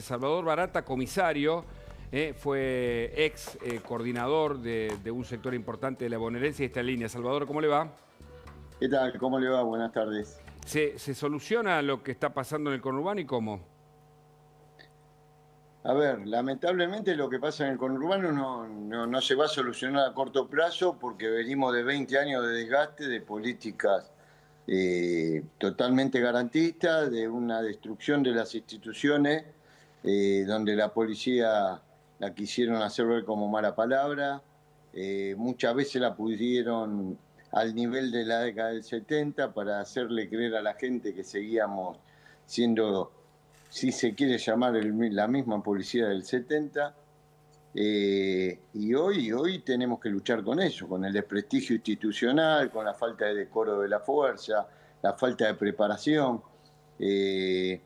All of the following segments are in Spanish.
Salvador Barata, comisario, fue ex coordinador de un sector importante de la bonaerense y está en línea. Salvador, ¿cómo le va? ¿Qué tal? ¿Cómo le va? Buenas tardes. ¿Se soluciona lo que está pasando en el conurbano y cómo? A ver, lamentablemente lo que pasa en el conurbano no se va a solucionar a corto plazo porque venimos de 20 años de desgaste de políticas totalmente garantistas, de una destrucción de las instituciones, donde la policía la quisieron hacer ver como mala palabra, muchas veces la pudieron al nivel de la década del 70 para hacerle creer a la gente que seguíamos siendo, si se quiere llamar, la misma policía del 70. Y hoy tenemos que luchar con eso, con el desprestigio institucional, con la falta de decoro de la fuerza, la falta de preparación. Eh,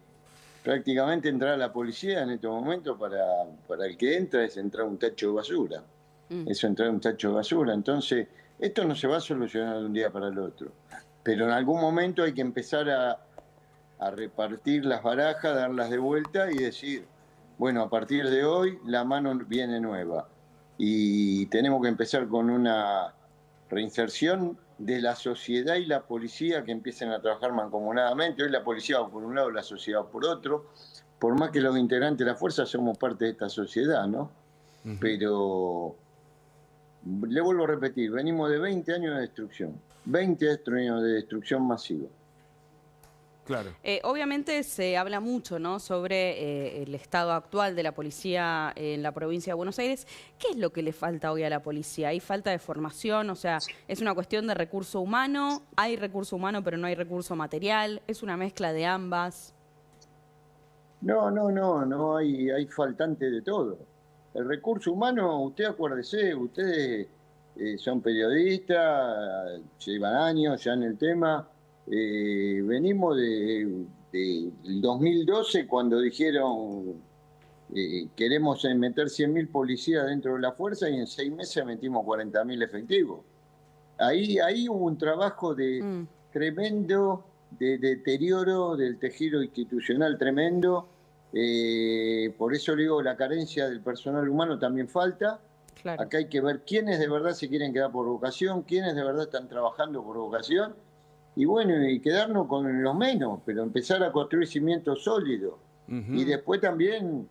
Prácticamente entrar a la policía en este momento para el que entra es entrar a un tacho de basura. Es entrar a un tacho de basura. Entonces, esto no se va a solucionar de un día para el otro. Pero en algún momento hay que empezar a repartir las barajas, darlas de vuelta y decir, bueno, a partir de hoy la mano viene nueva. Y tenemos que empezar con una reinserción de la sociedad y la policía que empiecen a trabajar mancomunadamente. Hoy la policía va por un lado, la sociedad por otro. Por más que los integrantes de la fuerza somos parte de esta sociedad, ¿no? Pero le vuelvo a repetir, venimos de 20 años de destrucción, 20 años de destrucción masiva. Claro. Obviamente se habla mucho, ¿no?, sobre el estado actual de la policía en la provincia de Buenos Aires. ¿Qué es lo que le falta hoy a la policía? ¿Hay falta de formación? O sea, ¿es una cuestión de recurso humano? ¿Hay recurso humano pero no hay recurso material? ¿Es una mezcla de ambas? No hay faltante de todo. El recurso humano, usted acuérdese, ustedes son periodistas, llevan años ya en el tema. Venimos del 2012 cuando dijeron queremos meter 100.000 policías dentro de la fuerza y en 6 meses metimos 40.000 efectivos. Ahí hubo un trabajo de tremendo, de deterioro del tejido institucional tremendo. Por eso le digo, la carencia del personal humano también falta. Claro. Acá hay que ver quiénes de verdad se quieren quedar por vocación, quiénes de verdad están trabajando por vocación. Y bueno, y quedarnos con los menos, pero empezar a construir cimientos sólidos. Y después también,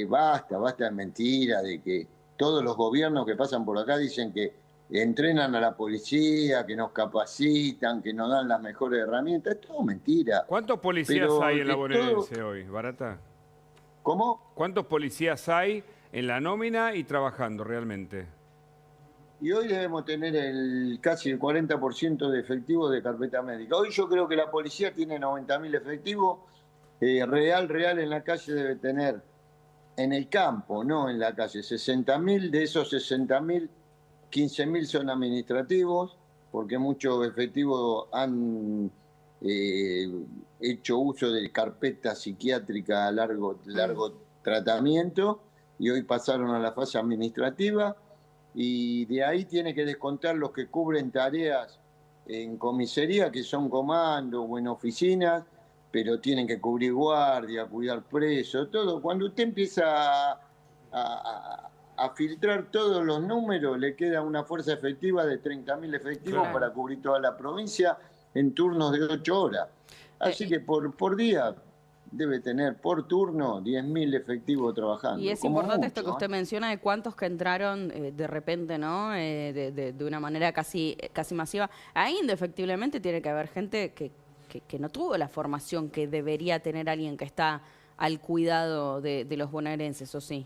basta de mentira, de que todos los gobiernos que pasan por acá dicen que entrenan a la policía, que nos capacitan, que nos dan las mejores herramientas. Es todo mentira. ¿Cuántos policías Pero hay en la de bonaerense todo... hoy, Barata? ¿Cómo? ¿Cuántos policías hay en la nómina y trabajando realmente? Y hoy debemos tener casi el 40% de efectivos de carpeta médica. Hoy yo creo que la policía tiene 90.000 efectivos. Real en la calle debe tener, en el campo, no en la calle, 60.000. De esos 60.000, 15.000 son administrativos, porque muchos efectivos han hecho uso de carpeta psiquiátrica a largo tratamiento y hoy pasaron a la fase administrativa. Y de ahí tiene que descontar los que cubren tareas en comisaría, que son comandos o en oficinas, pero tienen que cubrir guardia, cuidar presos, todo. Cuando usted empieza a filtrar todos los números, le queda una fuerza efectiva de 30.000 efectivos Claro. para cubrir toda la provincia en turnos de 8 horas. Así que por día debe tener por turno 10.000 efectivos trabajando. Y es como importante mucho, esto que usted menciona de cuántos que entraron de repente, ¿no? De una manera casi masiva. Ahí indefectiblemente tiene que haber gente que no tuvo la formación que debería tener alguien que está al cuidado de los bonaerenses, ¿o sí?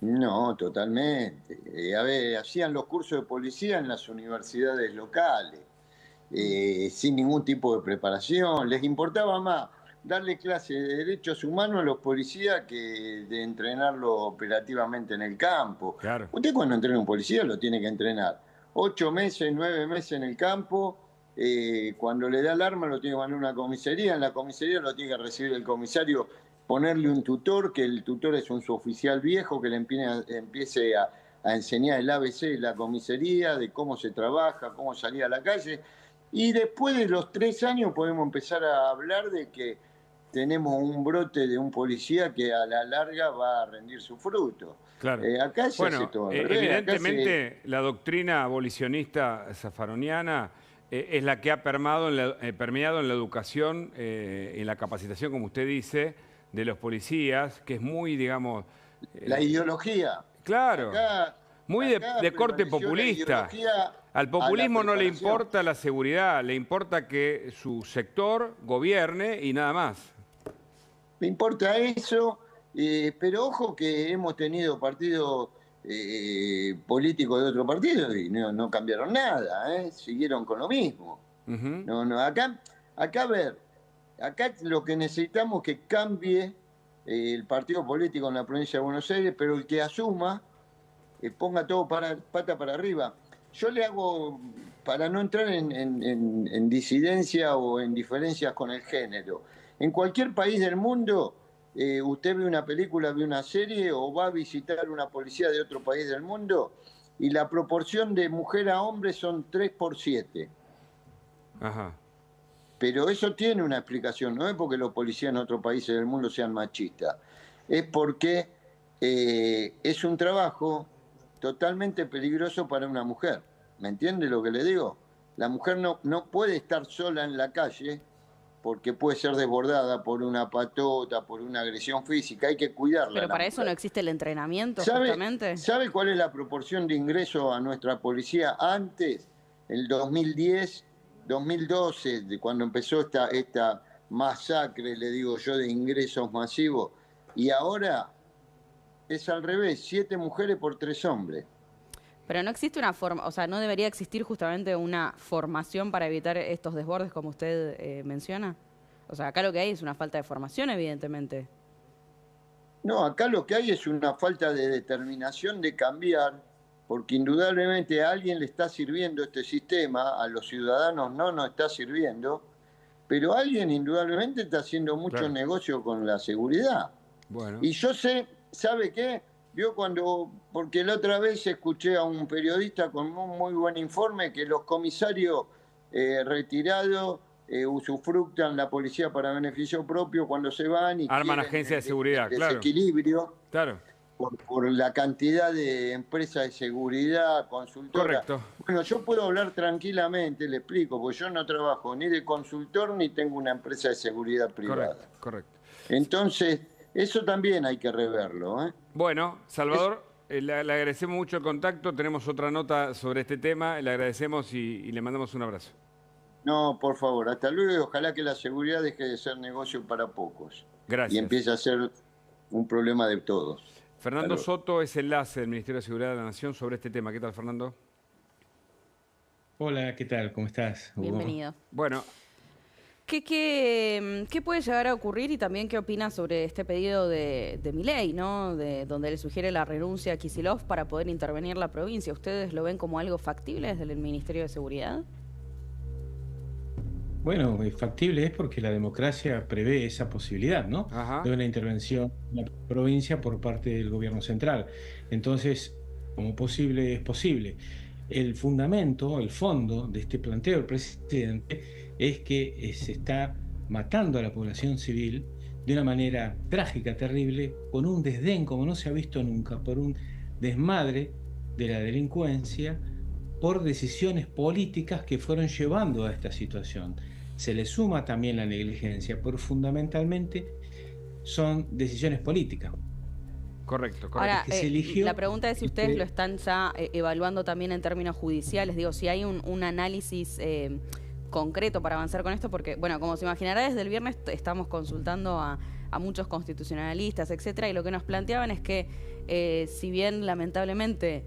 No, totalmente. A ver, hacían los cursos de policía en las universidades locales, sin ningún tipo de preparación. Les importaba más darle clase de derechos humanos a los policías que de entrenarlo operativamente en el campo. Claro. Usted cuando entrena a un policía lo tiene que entrenar 8 meses, 9 meses en el campo. Cuando le da el arma lo tiene que mandar a una comisaría. En la comisaría lo tiene que recibir el comisario, ponerle un tutor, que el tutor es un suboficial viejo que le empiece a enseñar el ABC de la comisaría, de cómo se trabaja, cómo salir a la calle. Y después de los 3 años podemos empezar a hablar de que tenemos un brote de un policía que a la larga va a rendir su fruto. Claro. Acá se hace Bueno, todo al revés. evidentemente la doctrina abolicionista zaffaroniana es la que ha permeado en la educación, en la capacitación, como usted dice, de los policías, que es muy, digamos... La ideología. Claro, Acá muy de corte populista. Al populismo no le importa la seguridad, le importa que su sector gobierne y nada más. Me importa eso, pero ojo que hemos tenido partidos políticos de otro partido y no cambiaron nada, siguieron con lo mismo. Acá a ver, acá lo que necesitamos es que cambie el partido político en la provincia de Buenos Aires, pero el que asuma, ponga todo pata para arriba. Yo le hago, para no entrar en disidencia o en diferencias con el género, en cualquier país del mundo, usted ve una película, ve una serie o va a visitar una policía de otro país del mundo y la proporción de mujer a hombre son 3:7. Ajá. Pero eso tiene una explicación, no es porque los policías en otros países del mundo sean machistas, es porque es un trabajo totalmente peligroso para una mujer. ¿Me entiende lo que le digo? La mujer no puede estar sola en la calle porque puede ser desbordada por una patota, por una agresión física, hay que cuidarla. Pero para eso no existe el entrenamiento, justamente. ¿Sabe cuál es la proporción de ingreso a nuestra policía antes, el 2010, 2012, de cuando empezó esta masacre, le digo yo, de ingresos masivos? Y ahora es al revés, 7 mujeres por 3 hombres. Pero no existe una forma, o sea, no debería existir justamente una formación para evitar estos desbordes como usted menciona. O sea, acá lo que hay es una falta de formación, evidentemente. No, acá lo que hay es una falta de determinación de cambiar, porque indudablemente a alguien le está sirviendo este sistema, a los ciudadanos no nos está sirviendo, pero alguien indudablemente está haciendo mucho negocio con la seguridad. Bueno. Y yo sé, ¿sabe qué? Porque la otra vez escuché a un periodista con un muy buen informe que los comisarios retirados usufructan la policía para beneficio propio cuando se van y arman agencias de seguridad, claro. Desequilibrio. Claro. Por la cantidad de empresas de seguridad, consultoras. Correcto. Bueno, yo puedo hablar tranquilamente, le explico, porque yo no trabajo ni de consultor ni tengo una empresa de seguridad privada. Correcto. Entonces, eso también hay que reverlo, ¿eh? Bueno, Salvador, le agradecemos mucho el contacto. Tenemos otra nota sobre este tema. Le agradecemos y le mandamos un abrazo. No, por favor, hasta luego y ojalá que la seguridad deje de ser negocio para pocos. Gracias. Y empiece a ser un problema de todos. Fernando Soto es enlace del Ministerio de Seguridad de la Nación sobre este tema. ¿Qué tal, Fernando? Hola, ¿qué tal? ¿Cómo estás? Bienvenido. Bueno. ¿Qué puede llegar a ocurrir y también qué opina sobre este pedido de Milei, ¿no? Donde le sugiere la renuncia a Kicillof para poder intervenir la provincia? ¿Ustedes lo ven como algo factible desde el Ministerio de Seguridad? Bueno, factible es porque la democracia prevé esa posibilidad, ¿no? Ajá. De una intervención en la provincia por parte del gobierno central. Entonces, como posible es posible. El fundamento, el fondo de este planteo del presidente es que se está matando a la población civil de una manera trágica, terrible, con un desdén como no se ha visto nunca, por un desmadre de la delincuencia, por decisiones políticas que fueron llevando a esta situación. Se le suma también la negligencia, pero fundamentalmente son decisiones políticas. Correcto. Ahora, que se eligió, la pregunta es si ustedes lo están ya evaluando también en términos judiciales. Digo, si hay un análisis concreto para avanzar con esto, porque, bueno, como se imaginará, desde el viernes estamos consultando a muchos constitucionalistas, etcétera, y lo que nos planteaban es que, si bien lamentablemente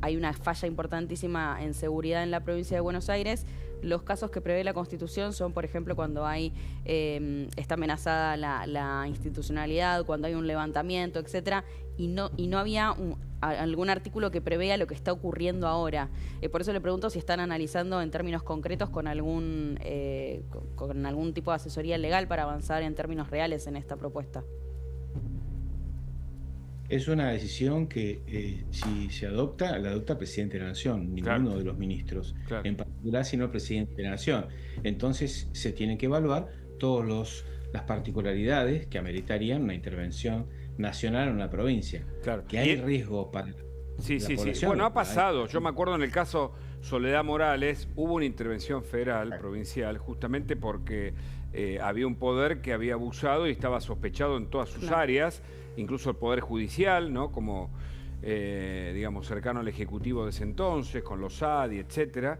hay una falla importantísima en seguridad en la provincia de Buenos Aires, los casos que prevé la Constitución son, por ejemplo, cuando está amenazada la institucionalidad, cuando hay un levantamiento, etcétera, y no había algún artículo que prevea lo que está ocurriendo ahora. Por eso le pregunto si están analizando en términos concretos con algún tipo de asesoría legal para avanzar en términos reales en esta propuesta. Es una decisión que, si se adopta, la adopta el presidente de la Nación, ninguno de los ministros en particular, sino el presidente de la Nación. Entonces se tienen que evaluar todos los las particularidades que ameritarían una intervención nacional en una provincia. Claro. Que hay riesgo para Sí. la población. Bueno, ha pasado. Yo me acuerdo en el caso Soledad Morales, hubo una intervención federal, provincial, justamente porque había un poder que había abusado y estaba sospechado en todas sus áreas, incluso el Poder Judicial, ¿no? Como, digamos, cercano al Ejecutivo de ese entonces, con los ADI, etcétera.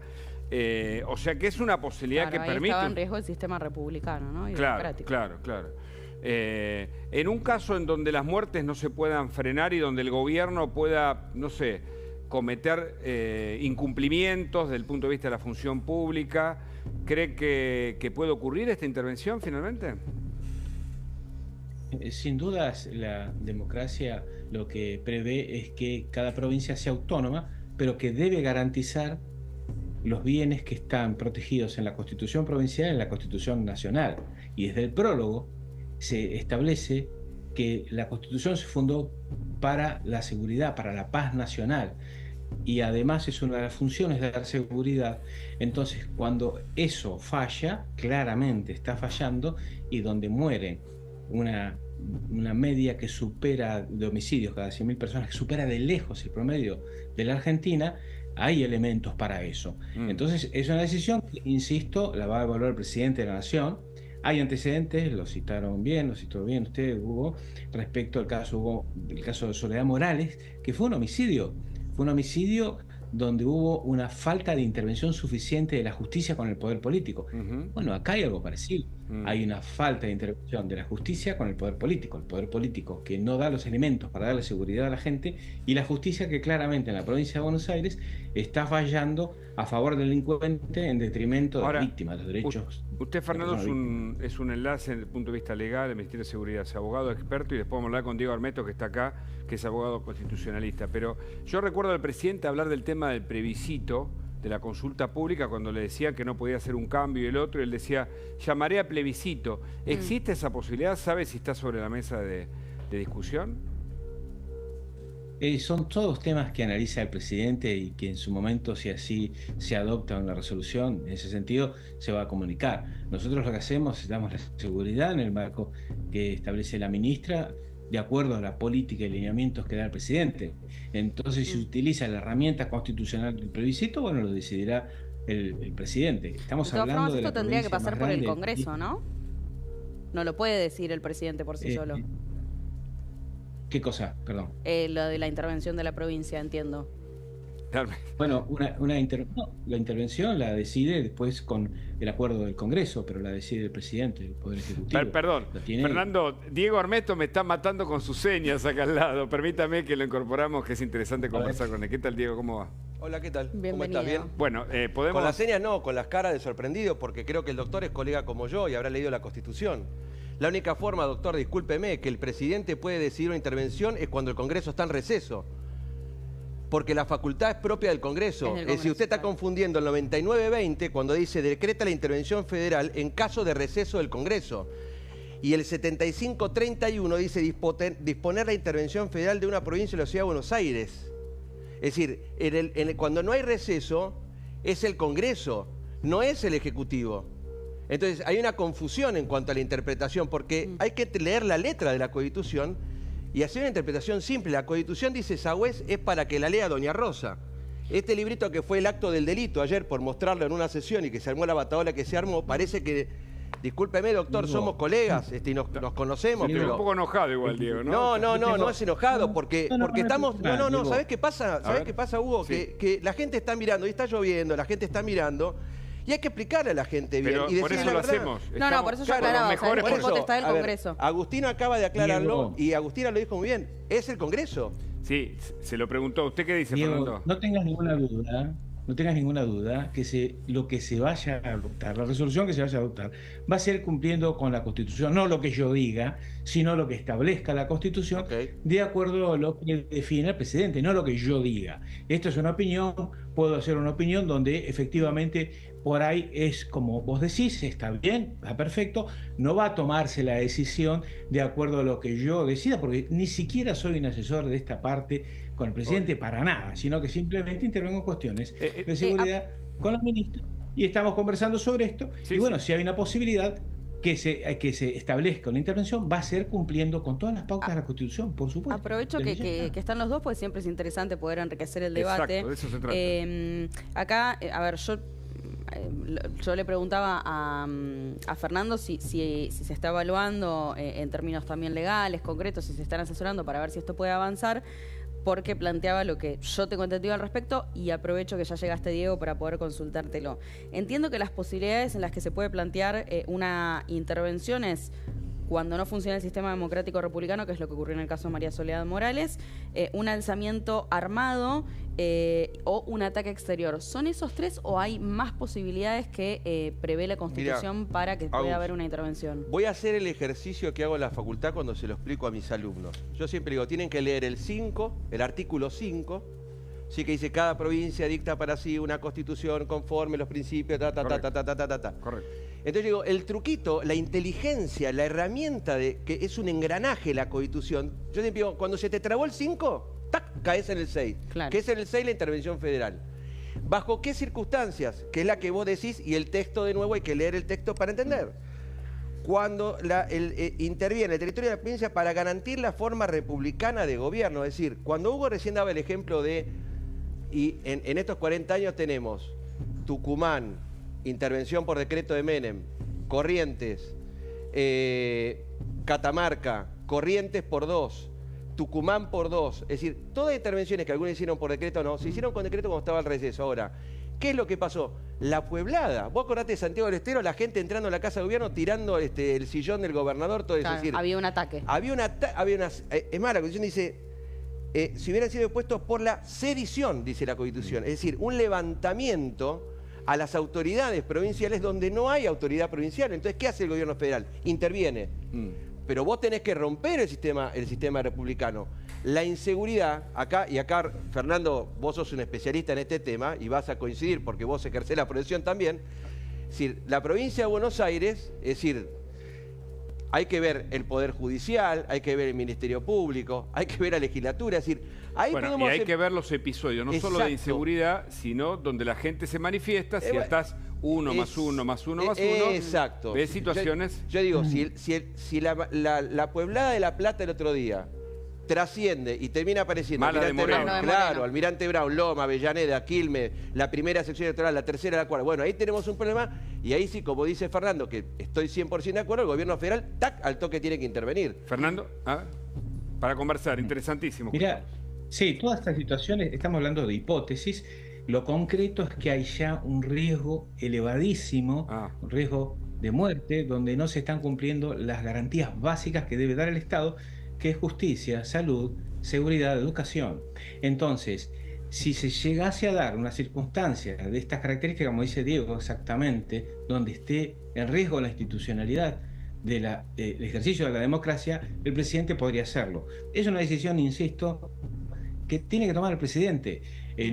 O sea que es una posibilidad que ahí permite... estaba en riesgo el sistema republicano, ¿no? Y democrático. Claro. En un caso en donde las muertes no se puedan frenar y donde el gobierno pueda, no sé, cometer incumplimientos desde el punto de vista de la función pública, ¿cree que puede ocurrir esta intervención finalmente? Sin dudas, la democracia lo que prevé es que cada provincia sea autónoma, pero que debe garantizar los bienes que están protegidos en la Constitución provincial y en la Constitución nacional. Y desde el prólogo se establece que la Constitución se fundó para la seguridad, para la paz nacional, y además es una de las funciones de dar seguridad. Entonces, cuando eso falla, claramente está fallando, y donde mueren una media que supera de homicidios cada 100.000 personas, que supera de lejos el promedio de la Argentina, hay elementos para eso. Entonces, es una decisión que, insisto, la va a evaluar el presidente de la Nación. Hay antecedentes, lo citó bien usted, Hugo, respecto al caso de Soledad Morales, que fue un homicidio. Fue un homicidio donde hubo una falta de intervención suficiente de la justicia con el poder político. Bueno, acá hay algo parecido. Hay una falta de intervención de la justicia con el poder político que no da los elementos para darle seguridad a la gente, y la justicia que claramente en la provincia de Buenos Aires está fallando a favor del delincuente en detrimento de las víctimas, de los derechos. Usted, Fernando, es un enlace desde el punto de vista legal del Ministerio de Seguridad, es abogado experto, y después vamos a hablar con Diego Armeto, que está acá, que es abogado constitucionalista. Pero yo recuerdo al presidente hablar del tema del plebiscito, de la consulta pública, cuando le decían que no podía hacer un cambio y el otro, y él decía, llamaré a plebiscito. ¿Existe esa posibilidad? ¿Sabe si está sobre la mesa de discusión? Son todos temas que analiza el presidente, y que en su momento, si así se adopta una resolución, en ese sentido se va a comunicar. Nosotros lo que hacemos es damos la seguridad en el marco que establece la ministra, de acuerdo a la política y lineamientos que da el presidente. Entonces, si se utiliza la herramienta constitucional del plebiscito, bueno, lo decidirá el presidente. Estamos hablando de la esto tendría que provincia pasar más por el grande. Congreso, ¿no? No lo puede decir el presidente por sí solo. ¿Qué cosa? Perdón. Lo de la intervención de la provincia, entiendo. Bueno, la intervención la decide después con el acuerdo del Congreso, pero la decide el presidente, el Poder Ejecutivo. Perdón, Fernando, Diego Armeto me está matando con sus señas acá al lado. Permítame que lo incorporamos, que es interesante conversar con él. ¿Qué tal, Diego? ¿Cómo va? Hola, ¿qué tal? Bienvenido. ¿Cómo estás? ¿Bien? Bueno, podemos... Con las señas no, con las caras de sorprendido, porque creo que el doctor es colega como yo y habrá leído la Constitución. La única forma, doctor, discúlpeme, que el presidente puede decidir una intervención es cuando el Congreso está en receso. Porque la facultad es propia del Congreso. Si usted está confundiendo el 99-20 cuando dice decreta la intervención federal en caso de receso del Congreso. Y el 75-31 dice disponer la intervención federal de una provincia de la Ciudad de Buenos Aires. Es decir, cuando no hay receso es el Congreso, no es el Ejecutivo. Entonces hay una confusión en cuanto a la interpretación, porque hay que leer la letra de la Constitución y hacer una interpretación simple. La Constitución, dice Sagüez, es para que la lea doña Rosa. Este librito que fue el acto del delito ayer, por mostrarlo en una sesión y que se armó la bataola que se armó, parece que, discúlpeme, doctor, somos colegas y nos conocemos. Sí, pero un poco enojado igual, Diego, ¿no? No es enojado, porque estamos... No, ¿sabés qué pasa? ¿Sabés qué pasa, Hugo? Sí. Que la gente está mirando, y está lloviendo, la gente está mirando, y hay que explicarle a la gente bien. Pero y por eso la lo verdad. hacemos. No, por eso yo aclaraba, es potestad del Congreso. Agustina acaba de aclararlo, Diego. y Agustina lo dijo muy bien, es el Congreso. Sí, se lo preguntó. ¿Usted qué dice, Diego, Fernando? no tengas ninguna duda que lo que se vaya a adoptar, la resolución que se vaya a adoptar, va a ser cumpliendo con la Constitución, no lo que yo diga, sino lo que establezca la Constitución, de acuerdo a lo que define el presidente, no lo que yo diga. Esto es una opinión, puedo hacer una opinión donde efectivamente por ahí es como vos decís, está bien, está perfecto, no va a tomarse la decisión de acuerdo a lo que yo decida, porque ni siquiera soy un asesor de esta parte con el presidente para nada, sino que simplemente intervengo en cuestiones de seguridad con la ministra, y estamos conversando sobre esto, y bueno, si hay una posibilidad, que se establezca una intervención va a ser cumpliendo con todas las pautas de la Constitución, por supuesto. Aprovecho que están los dos, porque siempre es interesante poder enriquecer el debate. Exacto, de eso se trata. Acá, a ver, yo le preguntaba a Fernando si se está evaluando en términos también legales, concretos, si se están asesorando para ver si esto puede avanzar, porque planteaba lo que yo tengo entendido al respecto, y aprovecho que ya llegaste, Diego, para poder consultártelo. Entiendo que las posibilidades en las que se puede plantear una intervención es cuando no funciona el sistema democrático republicano, que es lo que ocurrió en el caso de María Soledad Morales, un alzamiento armado o un ataque exterior. ¿Son esos tres o hay más posibilidades que prevé la Constitución para que pueda haber una intervención? Voy a hacer el ejercicio que hago en la facultad cuando se lo explico a mis alumnos. Yo siempre digo, tienen que leer el artículo 5, sí, que dice cada provincia dicta para sí una constitución conforme los principios, Correcto. Entonces digo, el truquito, la inteligencia, la herramienta que es un engranaje la constitución. Yo siempre digo, cuando se te trabó el 5, ¡tac!, caes en el 6. Claro. Que es en el 6 la intervención federal. ¿Bajo qué circunstancias? Que es la que vos decís, y el texto de nuevo hay que leer el texto para entender. Cuando interviene el territorio de la provincia para garantir la forma republicana de gobierno. Es decir, cuando Hugo recién daba el ejemplo de, y en estos 40 años tenemos Tucumán, intervención por decreto de Menem, Corrientes, Catamarca, Corrientes por 2, Tucumán por 2. Es decir, todas intervenciones que algunos hicieron por decreto no, se hicieron con decreto cuando estaba el receso. Ahora, ¿qué es lo que pasó? La pueblada. Vos acordate de Santiago del Estero, la gente entrando a la Casa de Gobierno, tirando el sillón del gobernador, todo eso. Claro, es decir, había un ataque. Es más, la Constitución dice, si hubieran sido expuestos por la sedición, dice la Constitución. Es decir, un levantamiento a las autoridades provinciales donde no hay autoridad provincial. Entonces, ¿qué hace el gobierno federal? Interviene. Pero vos tenés que romper el sistema republicano. La inseguridad, acá, Fernando, vos sos un especialista en este tema y vas a coincidir porque vos ejercés la profesión también. Es decir, la provincia de Buenos Aires, es decir, hay que ver el Poder Judicial, hay que ver el Ministerio Público, hay que ver la legislatura, es decir, ahí bueno, podemos y hay que ver los episodios, no solo de inseguridad, sino donde la gente se manifiesta, si estás 1 más 1 más 1 más 1, exacto. ves situaciones... Yo digo, si la Pueblada de La Plata el otro día trasciende y termina apareciendo Almirante Brown, claro, Almirante Brown, Loma, Avellaneda, Quilmes, la primera sección electoral, la tercera, la cuarta. Bueno, ahí tenemos un problema y ahí sí, como dice Fernando, que estoy 100% de acuerdo, el gobierno federal, ¡tac!, al toque tiene que intervenir. Fernando, para conversar, interesantísimo. Mira, sí, todas estas situaciones, estamos hablando de hipótesis, lo concreto es que hay ya un riesgo elevadísimo, un riesgo de muerte, donde no se están cumpliendo las garantías básicas que debe dar el Estado, que es justicia, salud, seguridad, educación. Entonces, si se llegase a dar una circunstancia de estas características, como dice Diego exactamente, donde esté en riesgo la institucionalidad del ejercicio de la democracia, el presidente podría hacerlo. Es una decisión, insisto, que tiene que tomar el presidente,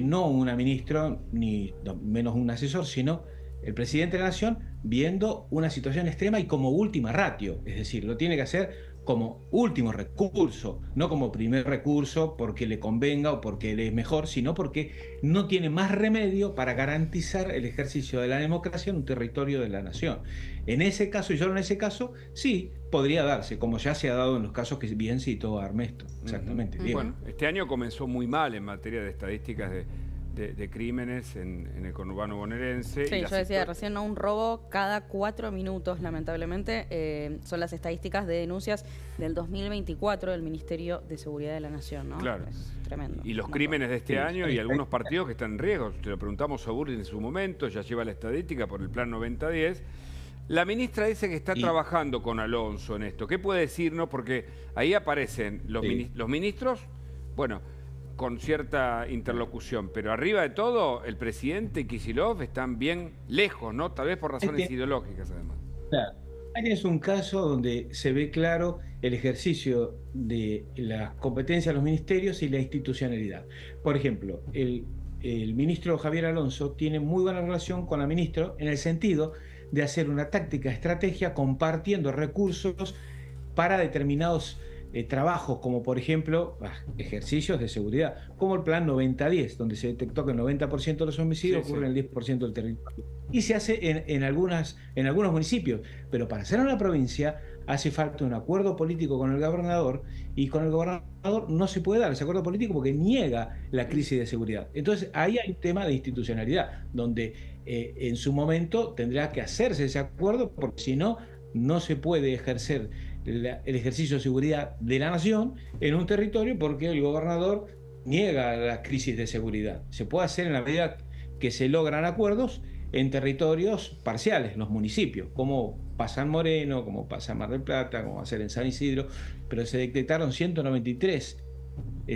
no una ministra, ni menos un asesor, sino el presidente de la Nación, viendo una situación extrema y como última ratio, es decir, lo tiene que hacer como último recurso, no como primer recurso porque le convenga o porque le es mejor, sino porque no tiene más remedio para garantizar el ejercicio de la democracia en un territorio de la nación. En ese caso, y solo en ese caso, sí podría darse, como ya se ha dado en los casos que bien citó Armesto. Exactamente. Bueno, este año comenzó muy mal en materia de estadísticas de crímenes en el conurbano bonaerense. Sí, yo decía recién, ¿no? Un robo cada 4 minutos, lamentablemente. Son las estadísticas de denuncias del 2024 del Ministerio de Seguridad de la Nación, ¿no? Claro. Es tremendo. Y los crímenes de este año y algunos partidos que están en riesgo. Te lo preguntamos a Burri en su momento, ya lleva la estadística por el plan 90-10. La ministra dice que está trabajando con Alonso en esto. ¿Qué puede decirnos? Porque ahí aparecen los ministros, bueno, con cierta interlocución, pero arriba de todo, el presidente y Kicillof están bien lejos, ¿no? Tal vez por razones ideológicas, además. Claro. Ahí es un caso donde se ve claro el ejercicio de las competencias de los ministerios y la institucionalidad. Por ejemplo, el ministro Javier Alonso tiene muy buena relación con la ministra en el sentido de hacer una táctica, estrategia, compartiendo recursos para determinados trabajos como, por ejemplo, ejercicios de seguridad, como el plan 90-10, donde se detectó que el 90% de los homicidios ocurren en el 10% del territorio. Y se hace en algunos municipios, pero para hacerlo en la provincia hace falta un acuerdo político con el gobernador, y con el gobernador no se puede dar ese acuerdo político porque niega la crisis de seguridad. Entonces ahí hay un tema de institucionalidad, donde en su momento tendrá que hacerse ese acuerdo, porque si no, no se puede ejercer el ejercicio de seguridad de la nación en un territorio, porque el gobernador niega la crisis de seguridad. Se puede hacer en la medida que se logran acuerdos en territorios parciales, los municipios, como pasa en Moreno, como pasa en Mar del Plata, como va a ser en San Isidro, pero se detectaron 193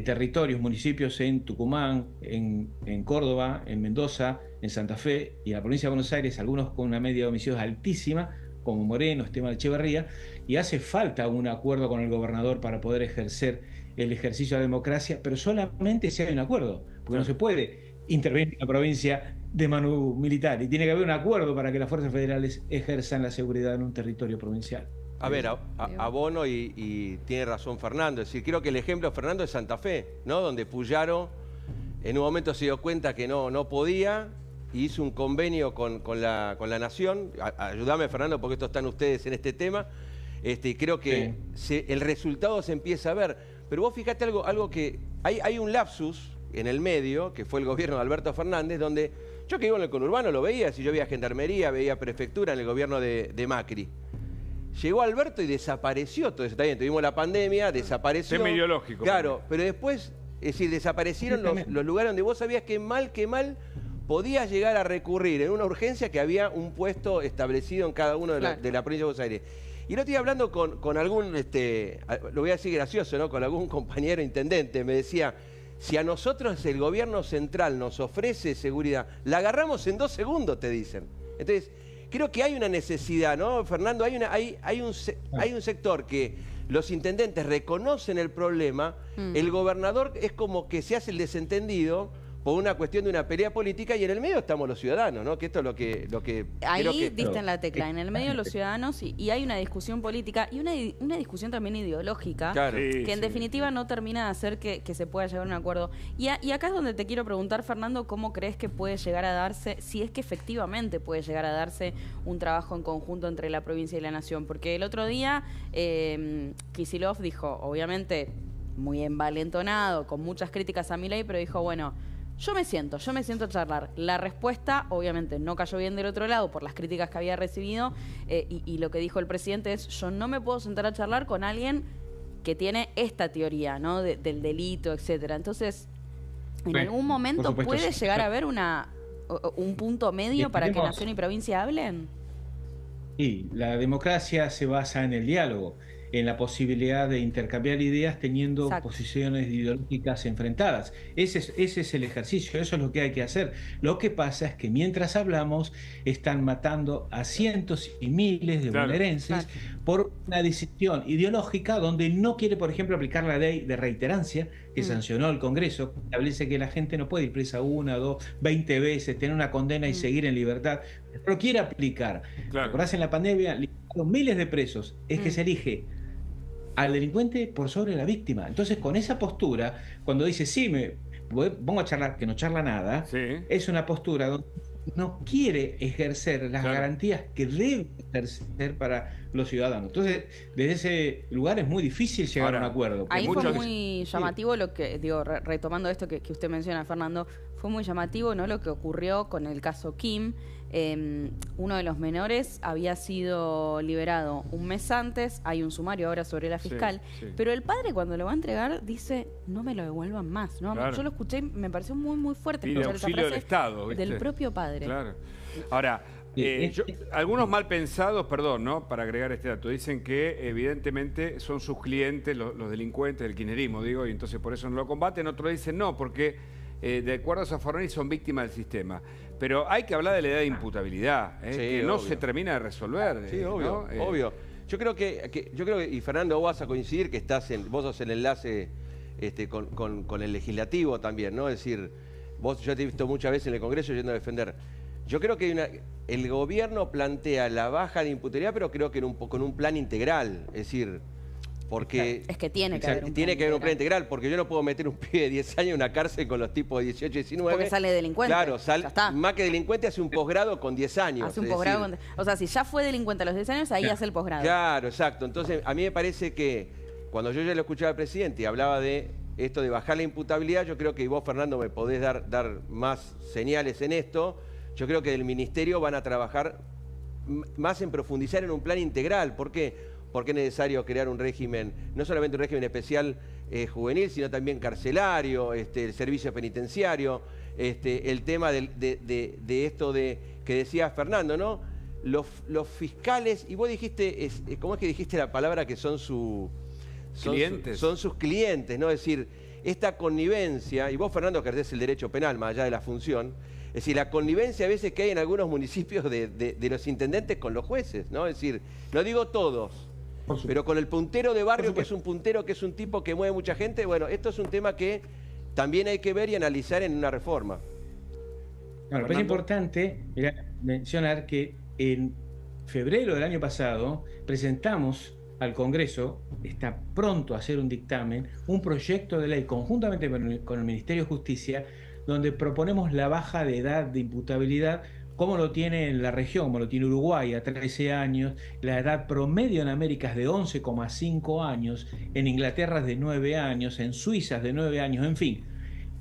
territorios, municipios en Tucumán, en Córdoba, en Mendoza, en Santa Fe y en la provincia de Buenos Aires, algunos con una media de homicidios altísima, como Moreno, Esteban Echeverría, y hace falta un acuerdo con el gobernador para poder ejercer el ejercicio de la democracia, pero solamente si hay un acuerdo, porque no se puede intervenir en la provincia de mano militar, y tiene que haber un acuerdo para que las fuerzas federales ejerzan la seguridad en un territorio provincial. A ver, abono y tiene razón Fernando. Es decir, creo que el ejemplo, Fernando, es Santa Fe, ¿no? Donde Puyaro en un momento se dio cuenta que no podía y hizo un convenio con la Nación. Ayúdame, Fernando, porque esto están ustedes en este tema. Y creo que el resultado se empieza a ver. Pero vos fíjate algo que hay un lapsus en el medio, que fue el gobierno de Alberto Fernández, donde yo que vivo en el conurbano lo veía, si yo veía gendarmería, veía prefectura en el gobierno de Macri. Llegó Alberto y desapareció todo eso. Está bien, tuvimos la pandemia, desapareció. Tema ideológico. Claro, pero después, es decir, desaparecieron los lugares donde vos sabías que mal podías llegar a recurrir en una urgencia, que había un puesto establecido en cada uno de la provincia de Buenos Aires. Y no estoy hablando con algún, lo voy a decir gracioso, ¿no? Con algún compañero intendente, me decía, si a nosotros el gobierno central nos ofrece seguridad, la agarramos en 2 segundos, te dicen. Entonces, creo que hay una necesidad, ¿no, Fernando? Hay un sector que los intendentes reconocen el problema, el gobernador es como que se hace el desentendido por una cuestión de una pelea política, y en el medio estamos los ciudadanos, ¿no? Que esto es lo que ahí creo que... diste en la tecla, en el medio los ciudadanos, y hay una discusión política y una discusión también ideológica, Claro. que en definitiva no termina de hacer que se pueda llegar a un acuerdo. Y acá es donde te quiero preguntar, Fernando, ¿cómo crees que puede llegar a darse, si es que efectivamente puede llegar a darse un trabajo en conjunto entre la provincia y la nación? Porque el otro día Kicillof dijo, obviamente muy envalentonado, con muchas críticas a Milei, pero dijo, bueno, yo me siento a charlar. La respuesta, obviamente, no cayó bien del otro lado por las críticas que había recibido, y lo que dijo el presidente es, yo no me puedo sentar a charlar con alguien que tiene esta teoría, ¿no? Del delito, etcétera. Entonces, ¿en algún momento puede llegar a haber un punto medio para que nación y provincia hablen? Sí, la democracia se basa en el diálogo, en la posibilidad de intercambiar ideas teniendo posiciones ideológicas enfrentadas. Ese es el ejercicio, eso es lo que hay que hacer. Lo que pasa es que mientras hablamos, están matando a cientos y miles de bonaerenses por una decisión ideológica donde no quiere, por ejemplo, aplicar la ley de reiterancia que sancionó el Congreso, que establece que la gente no puede ir presa 1, 2, 20 veces, tener una condena y seguir en libertad. Pero quiere aplicar. ¿Recordás? En la pandemia liberaron miles de presos. Es que se elige al delincuente por sobre la víctima. Entonces, con esa postura, cuando dice, sí, me pongo a charlar, que no charla nada, es una postura donde no quiere ejercer las garantías que debe ejercer para los ciudadanos. Entonces, desde ese lugar es muy difícil llegar a un acuerdo. Ahí fue muy llamativo lo que, digo, retomando esto que usted menciona, Fernando, fue muy llamativo, ¿no? Lo que ocurrió con el caso Kim. Uno de los menores había sido liberado un mes antes, hay un sumario ahora sobre la fiscal, pero el padre cuando lo va a entregar dice, no me lo devuelvan más, ¿no? Yo lo escuché y me pareció muy muy fuerte escuchar esa frase del Estado, del propio padre. Ahora, algunos mal pensados, perdón, ¿no? Para agregar este dato, dicen que evidentemente son sus clientes, los delincuentes del kirchnerismo, digo, y entonces por eso no lo combaten. Otros dicen no, porque de acuerdo a Zaffaroni son víctimas del sistema. Pero hay que hablar de la edad de imputabilidad, que no se termina de resolver. Sí, obvio, ¿no? Obvio. Yo creo que, y Fernando, vos vas a coincidir que vos sos el enlace con el legislativo también, ¿no? Es decir, yo te he visto muchas veces en el Congreso yendo a defender. Yo creo que el gobierno plantea la baja de imputabilidad, pero creo que con un plan integral. Es decir, Porque es que tiene que haber un plan integral, porque yo no puedo meter un pibe de 10 años en una cárcel con los tipos de 18, 19. Porque sale delincuente. Claro, más que delincuente hace un posgrado con 10 años. Hace un posgrado. O sea, si ya fue delincuente a los 10 años, ahí hace el posgrado. Claro, exacto. Entonces, a mí me parece que cuando yo ya lo escuchaba al presidente y hablaba de esto de bajar la imputabilidad, yo creo que vos, Fernando, me podés dar más señales en esto. Yo creo que del Ministerio van a trabajar más en profundizar en un plan integral. ¿Por qué? Porque es necesario crear un régimen, no solamente un régimen especial juvenil, sino también carcelario, el servicio penitenciario, el tema de esto que decía Fernando, ¿no? Los fiscales, y vos dijiste, ¿cómo es que dijiste la palabra que son clientes? Son sus clientes, ¿no? Es decir, esta connivencia, y vos, Fernando, ejercés el derecho penal más allá de la función, es decir, la connivencia a veces que hay en algunos municipios de los intendentes con los jueces, ¿no? Es decir, no digo todos, pero con el puntero de barrio, que es un puntero, que es un tipo que mueve mucha gente, bueno, esto es un tema que también hay que ver y analizar en una reforma. Bueno, es importante mencionar que en febrero del año pasado presentamos al Congreso, está pronto a hacer un dictamen, un proyecto de ley conjuntamente con el Ministerio de Justicia, donde proponemos la baja de edad de imputabilidad, como lo tiene en la región, como lo tiene Uruguay, a 13 años, la edad promedio en América es de 11,5 años, en Inglaterra es de 9 años, en Suiza es de 9 años, en fin,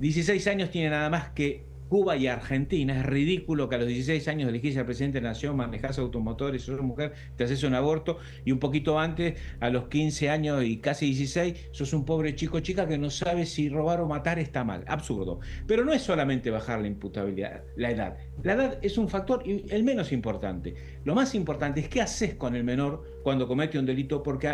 16 años tiene nada más que Cuba y Argentina. Es ridículo que a los 16 años elegís al presidente de la nación, manejás automotores, sos mujer, te haces un aborto, y un poquito antes, a los 15 años y casi 16, sos un pobre chico o chica que no sabe si robar o matar está mal. Absurdo. Pero no es solamente bajar la imputabilidad, la edad. La edad es un factor y el menos importante. Lo más importante es qué haces con el menor cuando comete un delito, porque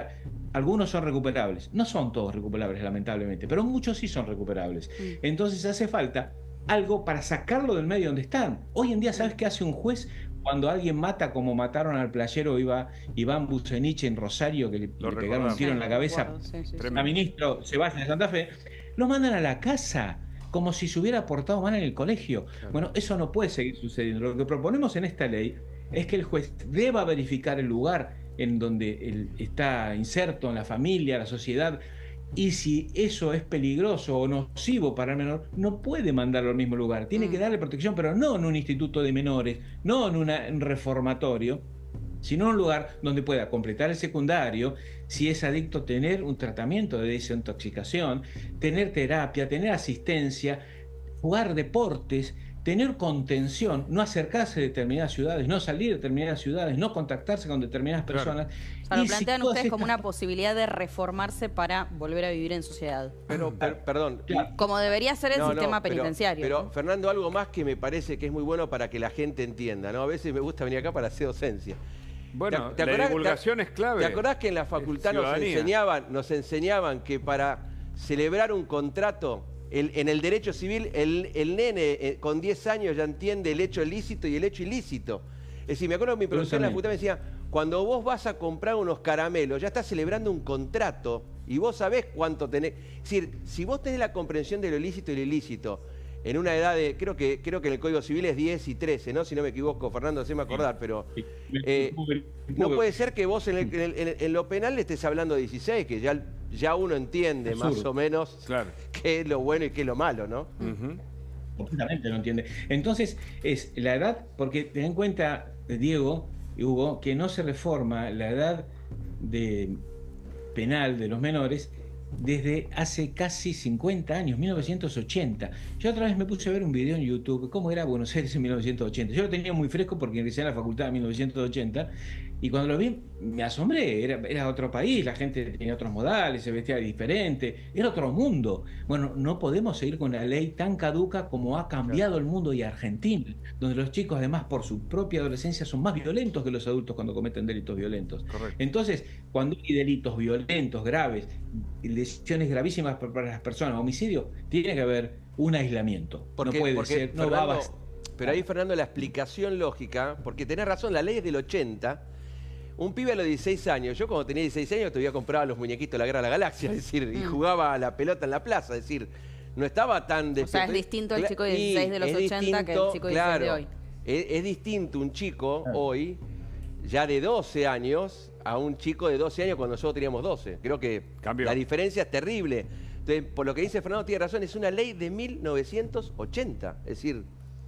algunos son recuperables. No son todos recuperables, lamentablemente, pero muchos sí son recuperables. Entonces hace falta algo para sacarlo del medio donde están. Hoy en día, ¿sabes qué hace un juez cuando alguien mata, como mataron al playero Iván Bucenich en Rosario, que le pegaron un tiro en la cabeza a ministro Sebastián de Santa Fe? Lo mandan a la casa, como si se hubiera portado mal en el colegio. Bueno, eso no puede seguir sucediendo. Lo que proponemos en esta ley es que el juez deba verificar el lugar en donde él está inserto en la familia, la sociedad, y si eso es peligroso o nocivo para el menor, no puede mandarlo al mismo lugar. Tiene que darle protección, pero no en un instituto de menores, no en un reformatorio, sino en un lugar donde pueda completar el secundario, si es adicto, tener un tratamiento de desintoxicación, tener terapia, tener asistencia, jugar deportes, tener contención, no acercarse a determinadas ciudades, no salir de determinadas ciudades, no contactarse con determinadas personas. O sea, lo plantean ustedes como una posibilidad de reformarse para volver a vivir en sociedad. Pero, perdón. Como debería ser el sistema penitenciario. Pero, ¿no? Fernando, algo más que me parece que es muy bueno para que la gente entienda, ¿no? A veces me gusta venir acá para hacer docencia. Bueno, la divulgación es clave. ¿Te acordás que en la facultad nos enseñaban que para celebrar un contrato, en el derecho civil, el nene con 10 años ya entiende el hecho lícito y el hecho ilícito? Es decir, me acuerdo que mi profesor en la facultad me decía, cuando vos vas a comprar unos caramelos, ya estás celebrando un contrato y vos sabés cuánto tenés. Es decir, si vos tenés la comprensión de lo lícito y lo ilícito, en una edad de, creo que en el Código Civil es 10 y 13, ¿no? Si no me equivoco, Fernando, haceme acordar, pero no puede ser que vos en lo penal le estés hablando de 16, que ya uno entiende más o menos qué es lo bueno y qué es lo malo, ¿no? Completamente no entiende. Entonces, es la edad, porque ten en cuenta, Diego y Hugo, que no se reforma la edad penal de los menores desde hace casi 50 años, 1980. Yo otra vez me puse a ver un video en YouTube, cómo era Buenos Aires en 1980. Yo lo tenía muy fresco porque ingresé a la facultad en 1980, y cuando lo vi me asombré. Era otro país, la gente tenía otros modales, se vestía diferente, era otro mundo. Bueno, no podemos seguir con la ley tan caduca como ha cambiado el mundo y Argentina, donde los chicos, además, por su propia adolescencia, son más violentos que los adultos cuando cometen delitos violentos. Correcto. Entonces, cuando hay delitos violentos, graves, lesiones gravísimas para las personas, homicidio, tiene que haber un aislamiento. No puede ser, no va a bastar. Pero ahí, Fernando, la explicación lógica, porque tenés razón, la ley es del 80. Un pibe a los 16 años, yo cuando tenía 16 años todavía compraba los muñequitos de la Guerra de la Galaxia, es decir, y jugaba a la pelota en la plaza, es decir, no estaba tan... O sea, es distinto el chico de 16 de los 80 que el chico de 16 de hoy. Es distinto un chico hoy ya de 12 años a un chico de 12 años cuando nosotros teníamos 12. Creo que Cambió. la diferencia es terrible. Entonces, por lo que dice Fernando, tiene razón, es una ley de 1980. Es decir,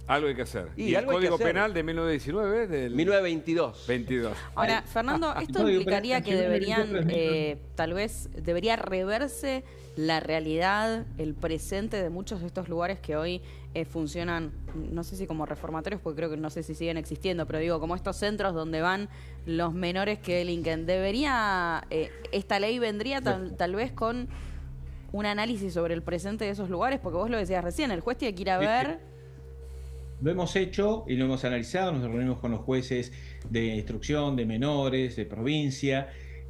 Algo hay que hacer. Y ¿Y el algo hay que Código hacer. Penal de 1919? Del 1922. 22. Ahora, Fernando, esto implicaría que tal vez debería reverse la realidad, el presente de muchos de estos lugares que hoy funcionan, no sé si como reformatorios, porque creo que no sé si siguen existiendo, pero digo, como estos centros donde van los menores que delinquen. Debería, esta ley vendría tal vez con un análisis sobre el presente de esos lugares, porque vos lo decías recién, el juez tiene que ir a ver. Lo hemos hecho y lo hemos analizado, nos reunimos con los jueces de instrucción, de menores, de provincia,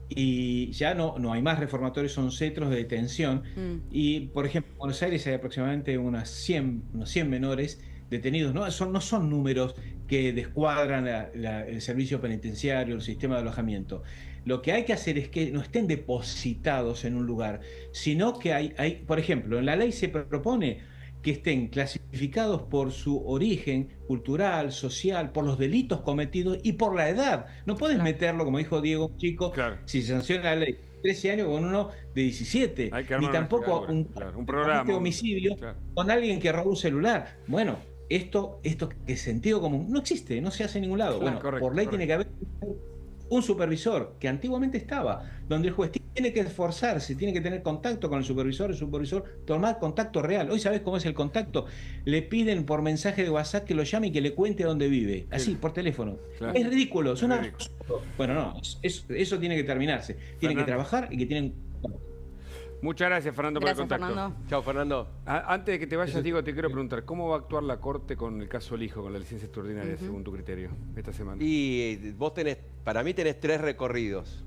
y ya no hay más reformatorios, son centros de detención. Y, por ejemplo, en Buenos Aires hay aproximadamente unos 100 menores detenidos. No son números que descuadran el servicio penitenciario, el sistema de alojamiento. Lo que hay que hacer es que no estén depositados en un lugar, sino que hay por ejemplo, en la ley se propone que estén clasificados por su origen cultural, social, por los delitos cometidos y por la edad. No puedes meterlo, como dijo Diego, un chico, si se sanciona la ley, 13 años con uno de 17, ni tampoco un programa de homicidio con alguien que robó un celular. Bueno, esto que es sentido común no existe, no se hace en ningún lado. Bueno, por ley tiene que haber un supervisor, que antiguamente estaba, donde el juez tiene que esforzarse, tiene que tener contacto con el supervisor tomar contacto real. Hoy, ¿sabés cómo es el contacto? Le piden por mensaje de WhatsApp que lo llame y que le cuente dónde vive, así, por teléfono. Claro. Es ridículo, es absurdo. Bueno, no, eso tiene que terminarse. Tienen que trabajar y que tienen... Muchas gracias, Fernando, por el contacto. Fernando. Chao, Fernando. Antes de que te vayas, Diego, te quiero preguntar, ¿cómo va a actuar la Corte con el caso Lijo, con la licencia extraordinaria, según tu criterio, esta semana? Y vos para mí tenés 3 recorridos.